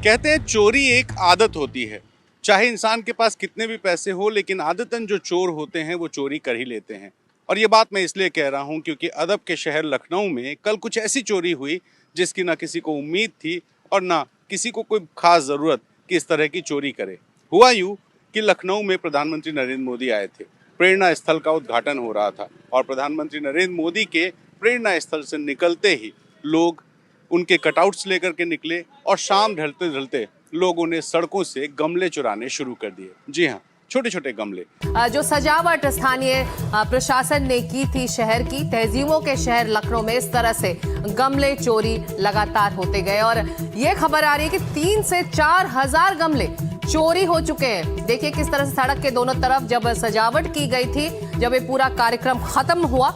कहते हैं चोरी एक आदत होती है, चाहे इंसान के पास कितने भी पैसे हो, लेकिन आदतन जो चोर होते हैं वो चोरी कर ही लेते हैं। और ये बात मैं इसलिए कह रहा हूँ क्योंकि अदब के शहर लखनऊ में कल कुछ ऐसी चोरी हुई जिसकी ना किसी को उम्मीद थी और ना किसी को कोई खास ज़रूरत कि इस तरह की चोरी करे। हुआ यूँ कि लखनऊ में प्रधानमंत्री नरेंद्र मोदी आए थे, प्रेरणा स्थल का उद्घाटन हो रहा था और प्रधानमंत्री नरेंद्र मोदी के प्रेरणा स्थल से निकलते ही लोग उनके कटआउट्स लेकर के निकले और शाम ढलते ढलते लोगों ने सड़कों से गमले चुराने शुरू कर दिए। जी हाँ, छोटे छोटे गमले। जो सजावट स्थानीय प्रशासन ने की थी शहर की, तहजीबों के शहर लखनऊ में इस तरह से गमले चोरी लगातार होते गए और ये खबर आ रही है कि 3 से 4 हजार गमले चोरी हो चुके हैं। देखिए किस तरह से सड़क के दोनों तरफ जब सजावट की गई थी, जब ये पूरा कार्यक्रम खत्म हुआ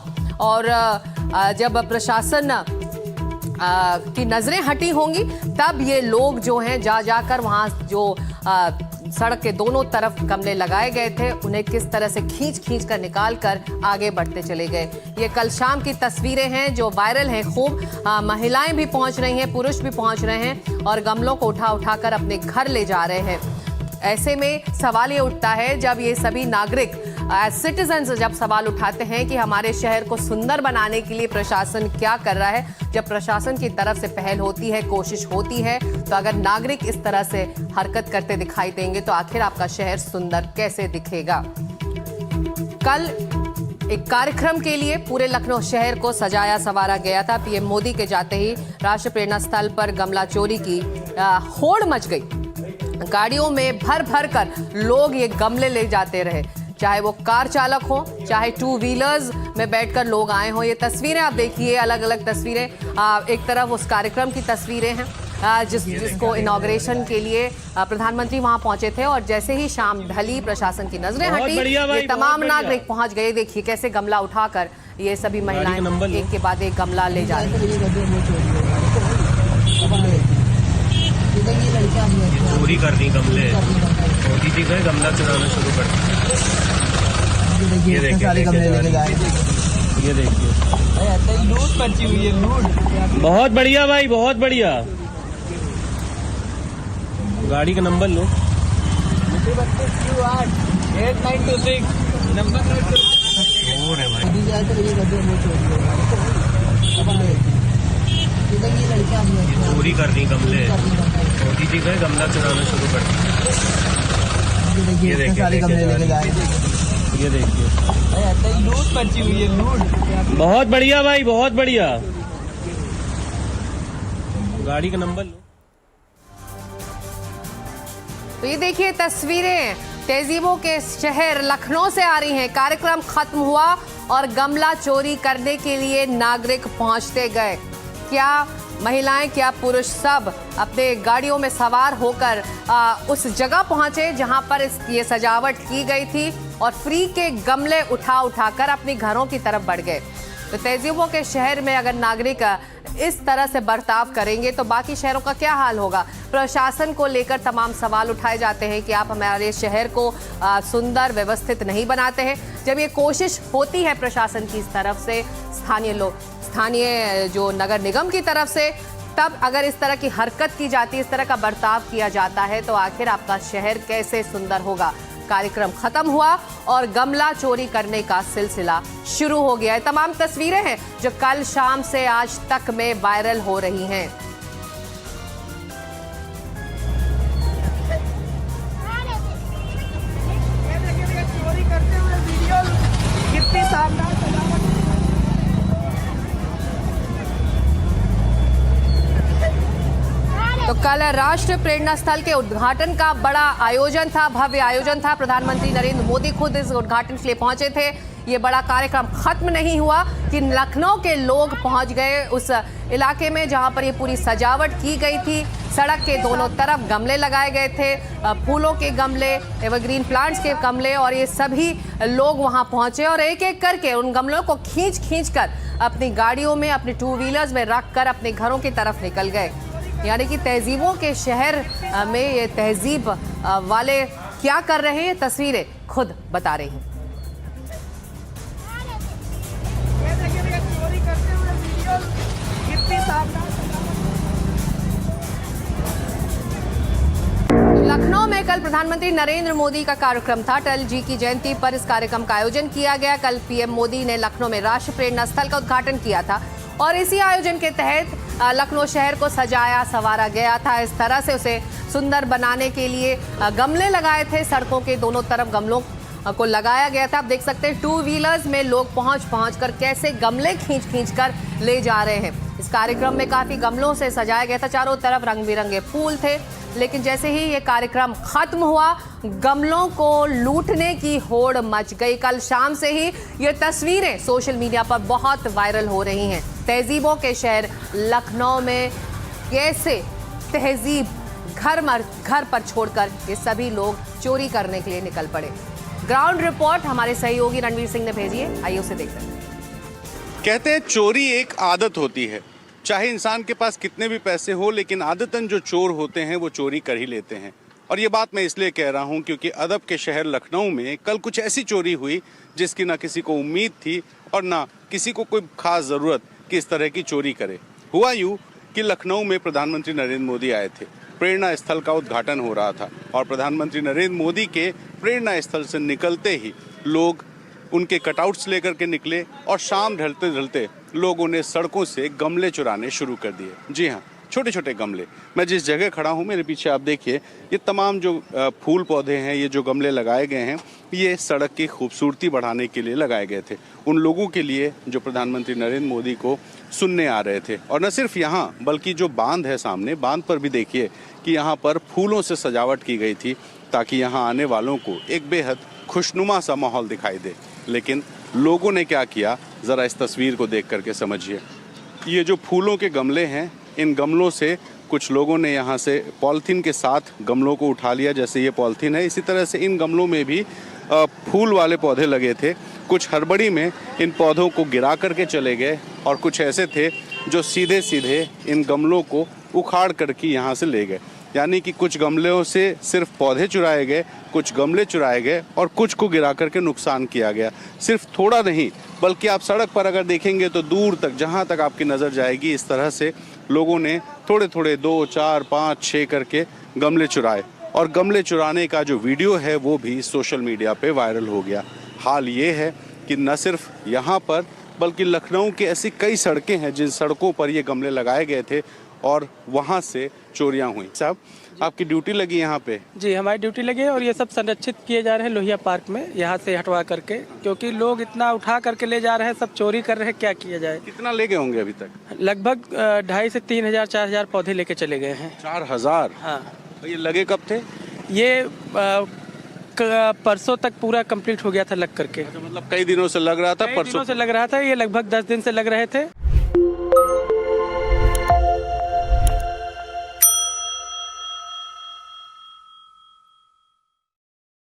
और जब प्रशासन की नजरें हटी होंगी तब ये लोग जो हैं जाकर वहां जो सड़क के दोनों तरफ गमले लगाए गए थे उन्हें किस तरह से खींच कर निकाल कर आगे बढ़ते चले गए। ये कल शाम की तस्वीरें हैं जो वायरल हैं खूब। महिलाएं भी पहुंच रही हैं, पुरुष भी पहुंच रहे हैं और गमलों को उठा कर अपने घर ले जा रहे हैं। ऐसे में सवाल ये उठता है जब ये सभी नागरिक सिटीजन्स जब सवाल उठाते हैं कि हमारे शहर को सुंदर बनाने के लिए प्रशासन क्या कर रहा है, जब प्रशासन की तरफ से पहल होती है, कोशिश होती है, तो अगर नागरिक इस तरह से हरकत करते दिखाई देंगे तो आखिर आपका शहर सुंदर कैसे दिखेगा। कल एक कार्यक्रम के लिए पूरे लखनऊ शहर को सजाया संवारा गया था। पीएम मोदी के जाते ही राष्ट्रीय प्रेरणा स्थल पर गमला चोरी की होड़ मच गई। गाड़ियों में भर कर लोग ये गमले ले जाते रहे, चाहे वो कार चालक हो, चाहे 2 व्हीलर्स में बैठकर लोग आए हों। ये तस्वीरें आप देखिए, अलग अलग तस्वीरें। एक तरफ उस कार्यक्रम की तस्वीरें हैं जिसको इनॉग्रेशन के लिए प्रधानमंत्री वहां पहुंचे थे और जैसे ही शाम ढली प्रशासन की नजरें हटी, ये तमाम नागरिक पहुंच गए। देखिए कैसे गमला उठाकर ये सभी महिलाएं एक के बाद एक गमला ले जा रही हैं। चोरी कर दी गमले, मोदी जी गए गमला चुराना शुरू कर दिया। ये देखिए लूट मची हुई है, लूट। बहुत बढ़िया भाई, बहुत बढ़िया। गाड़ी का नंबर लो, 892 नंबर और है भाई। चोरी कर दी गमले, मोदी जी गए गमला चुराना शुरू कर दिया। ये देखिए लूट मची हुई है, लूट। बहुत बढ़िया भाई, बहुत बढ़िया। गाड़ी का नंबर लो। तो ये देखिए तस्वीरें तहजीबों के शहर लखनऊ से आ रही हैं। कार्यक्रम खत्म हुआ और गमला चोरी करने के लिए नागरिक पहुंचते गए। क्या महिलाएं, क्या पुरुष सब अपने गाड़ियों में सवार होकर उस जगह पहुंचे जहां पर ये सजावट की गई थी और फ्री के गमले उठाकर अपने घरों की तरफ बढ़ गए। तो तहजीबों के शहर में अगर नागरिक इस तरह से बर्ताव करेंगे तो बाकी शहरों का क्या हाल होगा। प्रशासन को लेकर तमाम सवाल उठाए जाते हैं कि आप हमारे शहर को सुंदर व्यवस्थित नहीं बनाते हैं। जब ये कोशिश होती है प्रशासन की इस तरफ से, स्थानीय जो नगर निगम की तरफ से, तब अगर इस तरह की हरकत की जाती है, इस तरह का बर्ताव किया जाता है तो आखिर आपका शहर कैसे सुंदर होगा। कार्यक्रम खत्म हुआ और गमला चोरी करने का सिलसिला शुरू हो गया है। तमाम तस्वीरें हैं जो कल शाम से आज तक में वायरल हो रही हैं। चोरी करते हुए वीडियो कितनी शानदार। तो कल राष्ट्रीय प्रेरणा स्थल के उद्घाटन का बड़ा आयोजन था, भव्य आयोजन था। प्रधानमंत्री नरेंद्र मोदी खुद इस उद्घाटन के लिए पहुंचे थे। ये बड़ा कार्यक्रम खत्म नहीं हुआ कि लखनऊ के लोग पहुंच गए उस इलाके में जहां पर ये पूरी सजावट की गई थी। सड़क के दोनों तरफ गमले लगाए गए थे, फूलों के गमले, एवरग्रीन प्लांट्स के गमले, और ये सभी लोग वहां पहुंचे और एक एक करके उन गमलों को खींच कर अपनी गाड़ियों में, अपने 2 व्हीलर्स में रख कर अपने घरों की तरफ निकल गए। यानी कि तहजीबों के शहर में ये तहजीब वाले क्या कर रहे हैं, तस्वीरें खुद बता रही हैं। चोरी करते हुए वीडियो कितनी शानदार। लखनऊ में कल प्रधानमंत्री नरेंद्र मोदी का कार्यक्रम था। अटल जी की जयंती पर इस कार्यक्रम का आयोजन किया गया। कल पीएम मोदी ने लखनऊ में राष्ट्रीय प्रेरणा स्थल का उद्घाटन किया था और इसी आयोजन के तहत लखनऊ शहर को सजाया संवारा गया था। इस तरह से उसे सुंदर बनाने के लिए गमले लगाए थे। सड़कों के दोनों तरफ गमलों को लगाया गया था। आप देख सकते हैं 2 व्हीलर्स में लोग पहुंच कर कैसे गमले खींच कर ले जा रहे हैं। इस कार्यक्रम में काफी गमलों से सजाया गया था। चारों तरफ रंग बिरंगे फूल थे, लेकिन जैसे ही ये कार्यक्रम खत्म हुआ, गमलों को लूटने की होड़ मच गई। कल शाम से ही ये तस्वीरें सोशल मीडिया पर बहुत वायरल हो रही हैं। तहजीबों के शहर लखनऊ में कैसे तहजीब घर पर छोड़कर ये सभी लोग चोरी करने के लिए निकल पड़े। ग्राउंड रिपोर्ट हमारे सहयोगी रणवीर सिंह ने भेजी है, आइए उसे देखते हैं। कहते हैं चोरी एक आदत होती है। चाहे इंसान के पास कितने भी पैसे हो, लेकिन आदतन जो चोर होते हैं वो चोरी कर ही लेते हैं। और ये बात मैं इसलिए कह रहा हूँ क्योंकि अदब के शहर लखनऊ में कल कुछ ऐसी चोरी हुई जिसकी ना किसी को उम्मीद थी और ना किसी को कोई खास ज़रूरत कि इस तरह की चोरी करे। हुआ यूँ कि लखनऊ में प्रधानमंत्री नरेंद्र मोदी आए थे। प्रेरणा स्थल का उद्घाटन हो रहा था और प्रधानमंत्री नरेंद्र मोदी के प्रेरणा स्थल से निकलते ही लोग उनके कटआउट्स लेकर के निकले और शाम ढलते ढलते लोगों ने सड़कों से गमले चुराने शुरू कर दिए। जी हाँ, छोटे छोटे गमले। मैं जिस जगह खड़ा हूँ, मेरे पीछे आप देखिए, ये तमाम जो फूल पौधे हैं, ये जो गमले लगाए गए हैं, ये सड़क की खूबसूरती बढ़ाने के लिए लगाए गए थे। उन लोगों के लिए जो प्रधानमंत्री नरेंद्र मोदी को सुनने आ रहे थे। और न सिर्फ यहाँ, बल्कि जो बांध है सामने, बांध पर भी देखिए कि यहाँ पर फूलों से सजावट की गई थी ताकि यहाँ आने वालों को एक बेहद खुशनुमा सा माहौल दिखाई दे। लेकिन लोगों ने क्या किया, ज़रा इस तस्वीर को देख करके समझिए। ये जो फूलों के गमले हैं, इन गमलों से कुछ लोगों ने यहाँ से पॉलीथीन के साथ गमलों को उठा लिया। जैसे ये पॉलीथीन है, इसी तरह से इन गमलों में भी फूल वाले पौधे लगे थे। कुछ हड़बड़ी में इन पौधों को गिरा करके चले गए और कुछ ऐसे थे जो सीधे सीधे इन गमलों को उखाड़ करके यहाँ से ले गए। यानी कि कुछ गमलों से सिर्फ पौधे चुराए गए, कुछ गमले चुराए गए और कुछ को गिरा करके नुकसान किया गया। सिर्फ थोड़ा नहीं, बल्कि आप सड़क पर अगर देखेंगे तो दूर तक, जहाँ तक आपकी नज़र जाएगी, इस तरह से लोगों ने थोड़े थोड़े 2, 4, 5, 6 करके गमले चुराए। और गमले चुराने का जो वीडियो है वो भी सोशल मीडिया पे वायरल हो गया। हाल ये है कि न सिर्फ यहाँ पर, बल्कि लखनऊ की ऐसी कई सड़कें हैं जिन सड़कों पर ये गमले लगाए गए थे और वहाँ से चोरियाँ हुई। साहब, आपकी ड्यूटी लगी यहाँ पे? जी, हमारी ड्यूटी लगी है और ये सब संरक्षित किए जा रहे हैं लोहिया पार्क में, यहाँ से हटवा करके, क्योंकि लोग इतना उठा करके ले जा रहे हैं, सब चोरी कर रहे हैं। क्या किया जाए? कितना ले गए होंगे अभी तक? लगभग 2,500 से 3,000 4,000 पौधे लेके चले गए हैं। 4,000? हाँ। ये लगे कब थे? ये परसों तक पूरा कंप्लीट हो गया था लग करके। मतलब कई दिनों से लग रहा था? परसों से लग रहा था, ये लगभग 10 दिन से लग रहे थे।